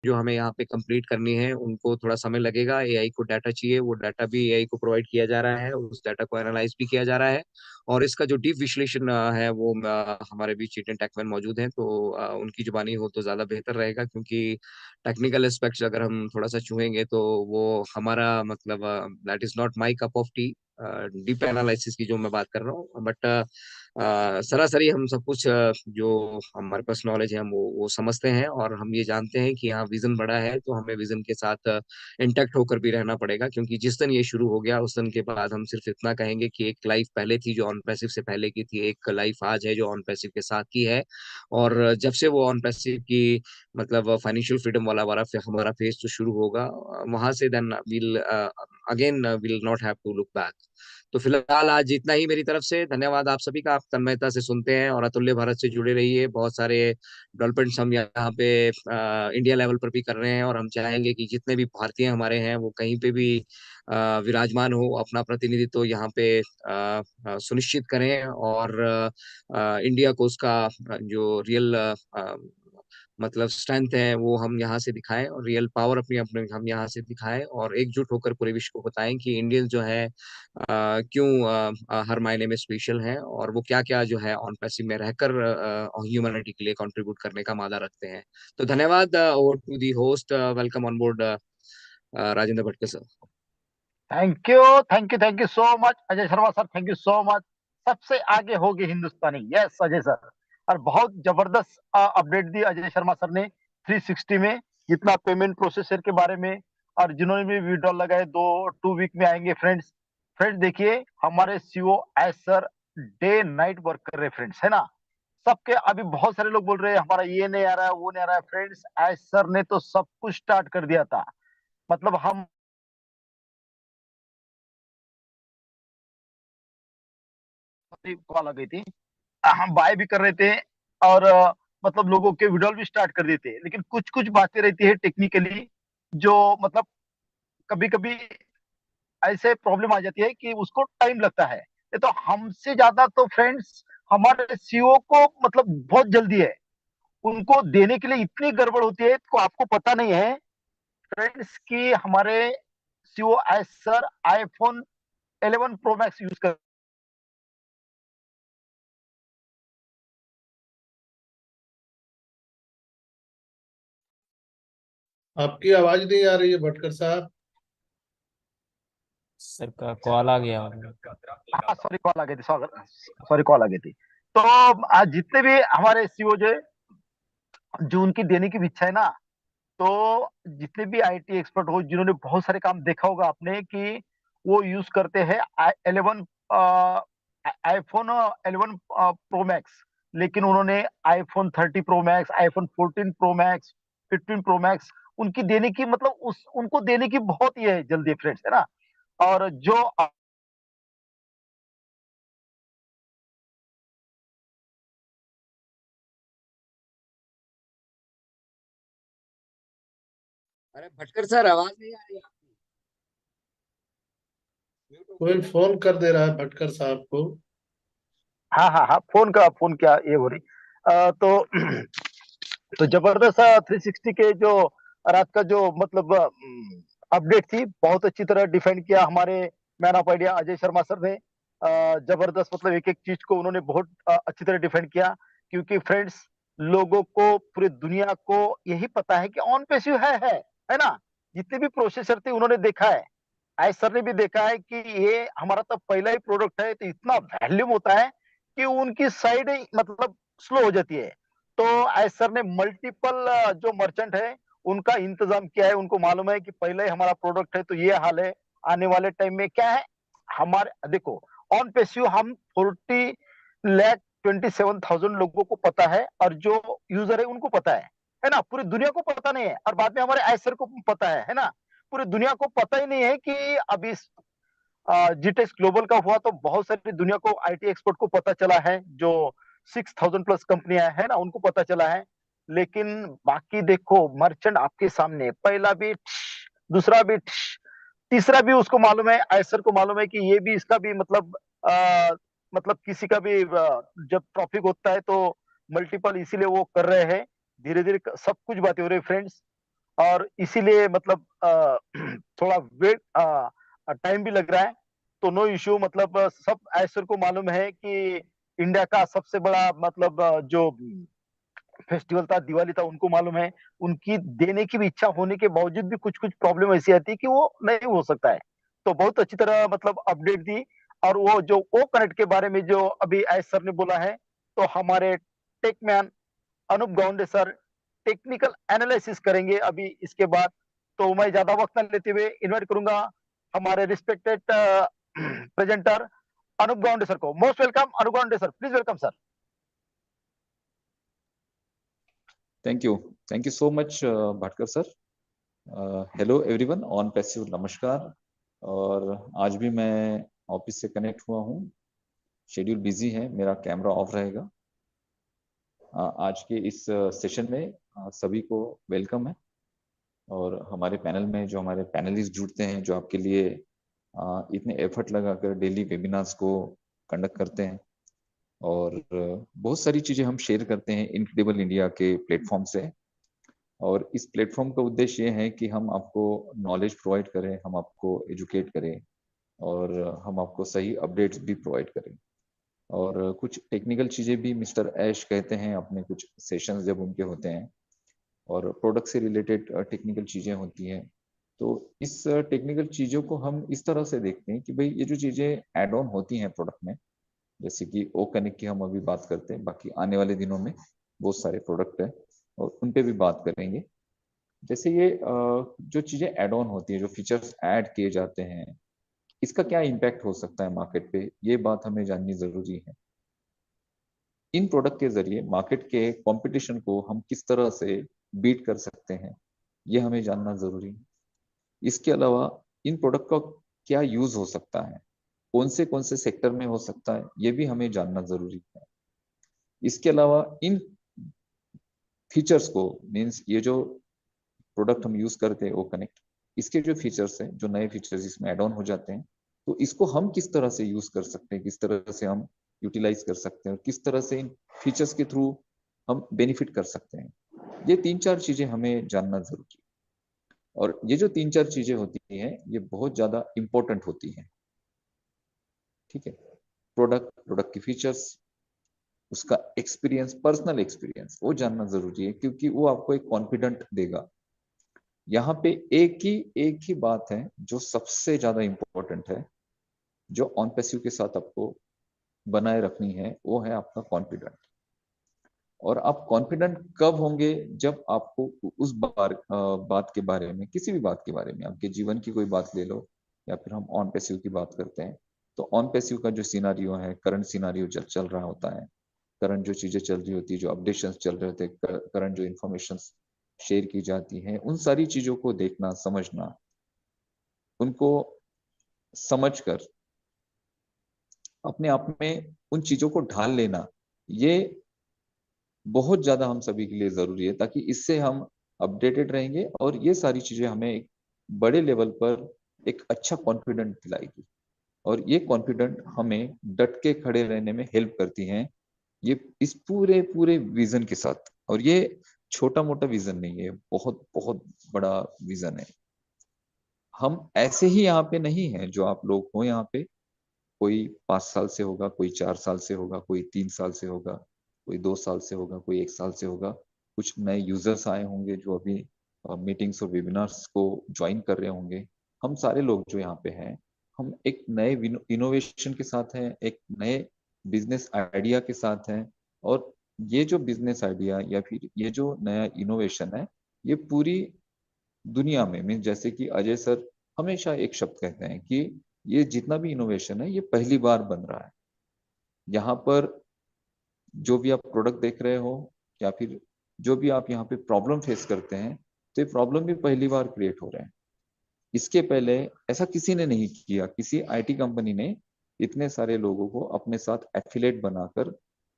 जो हमें यहाँ पे कंप्लीट करनी है उनको थोड़ा समय लगेगा। एआई को डाटा चाहिए, वो डाटा भी एआई को प्रोवाइड किया जा रहा है, उस डाटा को एनालाइज भी किया जा रहा है। और इसका जो डीप विश्लेषण है वो हमारे बीच चिल्ड्रन टेकमैन मौजूद हैं, तो उनकी जुबानी हो तो ज़्यादा बेहतर रहेगा, क्योंकि टेक्निकल एस्पेक्ट्स अगर हम थोड़ा सा छुएंगे तो वो हमारा मतलब that is not my cup of T. Deep analysis की जो मैं बात कर रहा हूँ, बट सरासरी हम सब कुछ जो हमारे पास नॉलेज है हम वो समझते हैं, और हम ये जानते हैं कि हाँ विजन बड़ा है, तो हमें विजन के साथ इंटैक्ट होकर भी रहना पड़ेगा, क्योंकि जिस दिन ये शुरू हो गया उस दिन के बाद हम सिर्फ इतना कहेंगे कि एक लाइफ पहले थी जो ऑन पैसिव से पहले की थी, एक लाइफ आज है जो ऑन पैसिव के साथ की है। और जब से वो ऑन पैसिव की मतलब फाइनेंशियल फ्रीडम वाला हमारा फेज जो शुरू होगा, वहां से then will again will not have to look back. तो फिलहाल आज इतना ही मेरी तरफ से। धन्यवाद आप सभी का, आप तन्मयता से सुनते हैं और अतुल्य भारत से जुड़े रहिए। बहुत सारे डेवलपमेंट्स हम यहाँ पे इंडिया लेवल पर भी कर रहे हैं, और हम चाहेंगे कि जितने भी भारतीय हमारे हैं वो कहीं पे भी विराजमान हो, अपना प्रतिनिधित्व यहाँ पे सुनिश्चित करें, और इंडिया को उसका जो रियल मतलब स्ट्रेंथ है वो हम यहाँ से दिखाएं, और रियल पावर अपनी अपने हम यहाँ से दिखाएं, और एकजुट होकर पूरे विश्व को बताएं कि इंडियंस जो है क्यों हर मायने में स्पेशल हैं, और वो क्या क्या जो है ऑन पैसिव में रहकर ह्यूमैनिटी के लिए कंट्रीब्यूट करने का मादा रखते हैं। तो धन्यवाद। Over to the host, welcome on board Rajendra Bhatke sir. Thank you, thank you, thank you so much Ajay Sharma sir, thank you so much. सबसे आगे होगी हिंदुस्तानी, यस अजय सर। और बहुत जबरदस्त अपडेट दी अजय शर्मा सर ने 360 में, जितना पेमेंट प्रोसेसर के बारे में, और जिन्होंने भी विड्रॉल लगाए 2 वीक में आएंगे फ्रेंड्स। फ्रेंड्स देखिए, हमारे CO S sir day night work कर रहे फ्रेंड्स, है ना। सबके अभी बहुत सारे लोग बोल रहे हैं हमारा ये नहीं आ रहा है, वो नहीं आ रहा है। फ्रेंड्स, एस सर ने तो सब कुछ स्टार्ट कर दिया था। मतलब हम कॉल आ गई थी, हम बाय भी कर रहे थे, और मतलब लोगों के विड्रॉल भी स्टार्ट कर देते, लेकिन कुछ कुछ बातें रहती है टेक्निकली, जो मतलब कभी कभी ऐसे प्रॉब्लम आ जाती है कि उसको टाइम लगता है। ये तो हमसे ज्यादा तो फ्रेंड्स हमारे सीईओ को मतलब बहुत जल्दी है, उनको देने के लिए इतनी गड़बड़ होती है, तो आपको पता नहीं है फ्रेंड्स कि हमारे CEO S sir iPhone 11 pro max use कर। आपकी आवाज नहीं आ रही है भटकर साहब। सर का कॉल आ गया होगा। हाँ सॉरी, कॉल आ गई थी, सॉरी कॉल आ गई थी। तो आज जितने भी हमारे सीईओ जो उनकी देने की इच्छा है ना, तो जितने भी आईटी एक्सपर्ट हो, जिन्होंने बहुत सारे काम देखा होगा आपने कि वो यूज करते हैं 11 आईफोन 11 प्रो मैक्स, लेकिन उन्होंने iPhone 30 pro max, iPhone 14 pro max, 15 pro max उनकी देने की मतलब उस उनको देने की बहुत ही है जल्दी फ्रेंड्स, है ना। और जो अरे भटकर सर, आवाज नहीं आ रही आपकी। म्यूट हो गई कोई क्या? फोन कर दे रहा है भटकर साहब को। हाँ हाँ हाँ, फोन क्या ये हो रही। तो तो जबरदस्त 360 के जो रात का जो मतलब अपडेट थी, बहुत अच्छी तरह डिफाइन किया हमारे man of idea Ajay Sharma sir ने। जबरदस्त, मतलब एक एक चीज को उन्होंने बहुत अच्छी तरह डिफाइन किया, क्योंकि फ्रेंड्स लोगों को, पूरी दुनिया को यही पता है कि ऑन पेसिव है ना। जितने भी प्रोसेसर थे उन्होंने देखा है, आई सर ने भी देखा है कि ये हमारा तो पहला ही प्रोडक्ट है, तो इतना वैल्यूम होता है कि उनकी साइड मतलब स्लो हो जाती है। तो आई सर ने मल्टीपल जो मर्चेंट है उनका इंतजाम किया है, उनको मालूम है कि पहले ही हमारा प्रोडक्ट है तो ये हाल है, आने वाले टाइम में क्या है। हमारे देखो, ऑन पेसियो हम 40,27,000 लोगों को पता है, और जो यूजर है उनको पता है ना। पूरी दुनिया को पता नहीं है, और बाद में हमारे आई सर को पता है ना। पूरी दुनिया को पता ही नहीं है कि अभी जीटेक्स ग्लोबल का हुआ तो बहुत सारी दुनिया को, आईटी एक्सपर्ट को पता चला है, जो 6,000 प्लस कंपनियां है ना उनको पता चला है। लेकिन बाकी देखो, मर्चेंट आपके सामने, पहला भी दूसरा भी तीसरा भी उसको मालूम है, आयसर को मालूम है कि ये भी इसका भी मतलब मतलब किसी का भी जब ट्रॉफिक होता है तो मल्टीपल, इसीलिए वो कर रहे हैं। धीरे धीरे सब कुछ बातें हो रही फ्रेंड्स। और इसीलिए मतलब थोड़ा वेट टाइम भी लग रहा है, तो नो इश्यू। मतलब सब ऐश्वर्य को मालूम है कि इंडिया का सबसे बड़ा मतलब जो फेस्टिवल था, दिवाली था, उनको मालूम है। उनकी देने की भी इच्छा होने के बावजूद भी कुछ कुछ प्रॉब्लम ऐसी आती है कि वो नहीं हो सकता है। तो बहुत अच्छी तरह मतलब अपडेट दी। और वो जो ओ कनेक्ट के बारे में जो अभी एस सर ने बोला है, तो हमारे tech man Anup Gaunde sir technical analysis करेंगे अभी इसके बाद। तो मैं ज्यादा वक्त न लेते हुए इन्वाइट करूंगा हमारे respected presenter Anup Gaunde sir को। Most welcome Anup Gaunde sir, please welcome sir. Thank you. Thank you so much, Bhatkar sir. Hello everyone, on passive नमस्कार। और आज भी मैं ऑफिस से कनेक्ट हुआ हूँ। शेड्यूल बिजी है, मेरा कैमरा ऑफ रहेगा। आज के इस सेशन में सभी को वेलकम है। और हमारे पैनल में जो हमारे पैनलिस्ट जुड़ते हैं, जो आपके लिए इतने एफर्ट लगाकर डेली वेबिनार्स को कंडक्ट करते हैं, और बहुत सारी चीजें हम शेयर करते हैं इनक्रेडिबल इंडिया के प्लेटफॉर्म से। और इस प्लेटफॉर्म का उद्देश्य ये है कि हम आपको नॉलेज प्रोवाइड करें, हम आपको एजुकेट करें, और हम आपको सही अपडेट्स भी प्रोवाइड करें। और कुछ टेक्निकल चीज़ें भी मिस्टर ऐश कहते हैं अपने कुछ सेशंस जब उनके होते हैं, और प्रोडक्ट से रिलेटेड टेक्निकल चीज़ें होती हैं। तो इस टेक्निकल चीज़ों को हम इस तरह से देखते हैं कि भाई ये जो चीज़ें एड ऑन होती हैं प्रोडक्ट में, जैसे कि ओ कनेक्ट की हम अभी बात करते हैं, बाकी आने वाले दिनों में बहुत सारे प्रोडक्ट हैं और उन पे भी बात करेंगे। जैसे ये जो चीजें एड ऑन होती है, जो फीचर्स ऐड किए जाते हैं, इसका क्या इम्पैक्ट हो सकता है मार्केट पे, ये बात हमें जाननी जरूरी है। इन प्रोडक्ट के जरिए मार्केट के कंपटीशन को हम किस तरह से बीट कर सकते हैं, ये हमें जानना जरूरी है। इसके अलावा इन प्रोडक्ट का क्या यूज हो सकता है, कौन से सेक्टर में हो सकता है, ये भी हमें जानना जरूरी है। इसके अलावा इन फीचर्स को, मीन्स ये जो प्रोडक्ट हम यूज करते हैं वो कनेक्ट, इसके जो फीचर्स हैं, जो नए फीचर्स इसमें एड ऑन हो जाते हैं, तो इसको हम किस तरह से यूज कर सकते हैं, किस तरह से हम यूटिलाइज कर सकते हैं, और किस तरह से इन फीचर्स के थ्रू हम बेनिफिट कर सकते हैं, ये 3-4 चीजें हमें जानना जरूरी है। और ये जो 3-4 चीजें होती हैं, ये बहुत ज्यादा इंपॉर्टेंट होती हैं। ठीक है, प्रोडक्ट की फीचर्स, उसका एक्सपीरियंस, पर्सनल एक्सपीरियंस, वो जानना जरूरी है, क्योंकि वो आपको एक कॉन्फिडेंट देगा। यहाँ पे एक ही बात है जो सबसे ज्यादा इंपॉर्टेंट है, जो ऑन पैसिव के साथ आपको बनाए रखनी है, वो है आपका कॉन्फिडेंट। और आप कॉन्फिडेंट कब होंगे, जब आपको उस बात के बारे में, किसी भी बात के बारे में, आपके जीवन की कोई बात ले लो, या फिर हम ऑन पैसिव की बात करते हैं, तो ऑन पैसिव का जो सिनारियो है, करंट सिनारियो चल रहा होता है, करंट जो चीजें चल रही होती है, जो अपडेशन चल रहे होते हैं, करंट जो इन्फॉर्मेशन शेयर की जाती है, उन सारी चीजों को देखना, समझना, उनको समझकर अपने आप में उन चीजों को ढाल लेना, ये बहुत ज्यादा हम सभी के लिए जरूरी है, ताकि इससे हम अपडेटेड रहेंगे, और ये सारी चीजें हमें एक बड़े लेवल पर एक अच्छा कॉन्फिडेंट दिलाएगी। और ये कॉन्फिडेंट हमें डट के खड़े रहने में हेल्प करती हैं, ये इस पूरे पूरे विजन के साथ। और ये छोटा मोटा विजन नहीं है, बहुत बहुत बड़ा विजन है। हम ऐसे ही यहाँ पे नहीं हैं जो आप लोग हो यहाँ पे, कोई 5 साल से होगा, कोई 4 साल से होगा, कोई 3 साल से होगा, कोई 2 साल से होगा, कोई 1 साल से होगा। कुछ नए यूजर्स आए होंगे जो अभी मीटिंग्स और वेबिनार्स को ज्वाइन कर रहे होंगे। हम सारे लोग जो यहाँ पे हैं, हम एक नए इनोवेशन के साथ हैं, एक नए बिजनेस आइडिया के साथ हैं। और ये जो बिजनेस आइडिया या फिर ये जो नया इनोवेशन है, ये पूरी दुनिया में, मीन जैसे कि अजय सर हमेशा एक शब्द कहते हैं कि ये जितना भी इनोवेशन है, ये पहली बार बन रहा है। यहाँ पर जो भी आप प्रोडक्ट देख रहे हो, या फिर जो भी आप यहाँ पे प्रॉब्लम फेस करते हैं, तो ये प्रॉब्लम भी पहली बार क्रिएट हो रहे हैं। इसके पहले ऐसा किसी ने नहीं किया, किसी आईटी कंपनी ने इतने सारे लोगों को अपने साथ एफिलेट बनाकर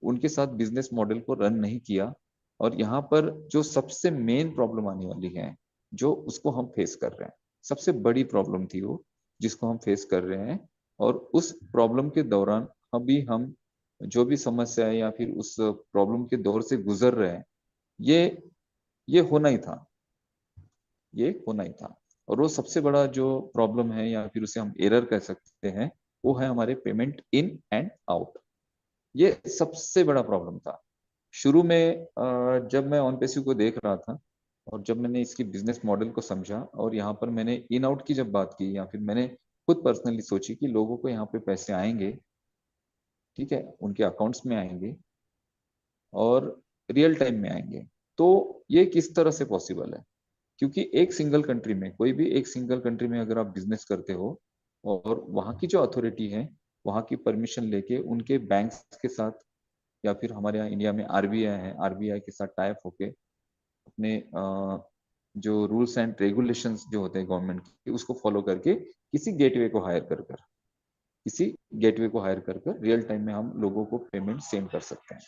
उनके साथ बिजनेस मॉडल को रन नहीं किया। और यहाँ पर जो सबसे मेन प्रॉब्लम आने वाली है, जो उसको हम फेस कर रहे हैं, सबसे बड़ी प्रॉब्लम थी वो, जिसको हम फेस कर रहे हैं। और उस प्रॉब्लम के दौरान अभी हम जो भी समस्या है या फिर उस प्रॉब्लम के दौर से गुजर रहे हैं, ये होना ही था। ये होना ही था। और वो सबसे बड़ा जो प्रॉब्लम है या फिर उसे हम एरर कह सकते हैं, वो है हमारे पेमेंट इन एंड आउट। ये सबसे बड़ा प्रॉब्लम था शुरू में। जब मैं ऑन पेसिव को देख रहा था और जब मैंने इसकी बिजनेस मॉडल को समझा और यहाँ पर मैंने इन आउट की जब बात की या फिर मैंने खुद पर्सनली सोची कि लोगों को यहाँ पे पैसे आएंगे, ठीक है, उनके अकाउंट्स में आएंगे और रियल टाइम में आएंगे, तो ये किस तरह से पॉसिबल है। क्योंकि एक सिंगल कंट्री में, कोई भी एक सिंगल कंट्री में अगर आप बिजनेस करते हो और वहाँ की जो अथॉरिटी है वहाँ की परमिशन लेके उनके बैंक्स के साथ या फिर हमारे यहाँ इंडिया में आरबीआई है, आरबीआई के साथ टाइप होके अपने जो रूल्स एंड रेगुलेशंस जो होते हैं गवर्नमेंट के, उसको फॉलो करके किसी गेटवे को हायर कर रियल टाइम में हम लोगों को पेमेंट सेंड कर सकते हैं।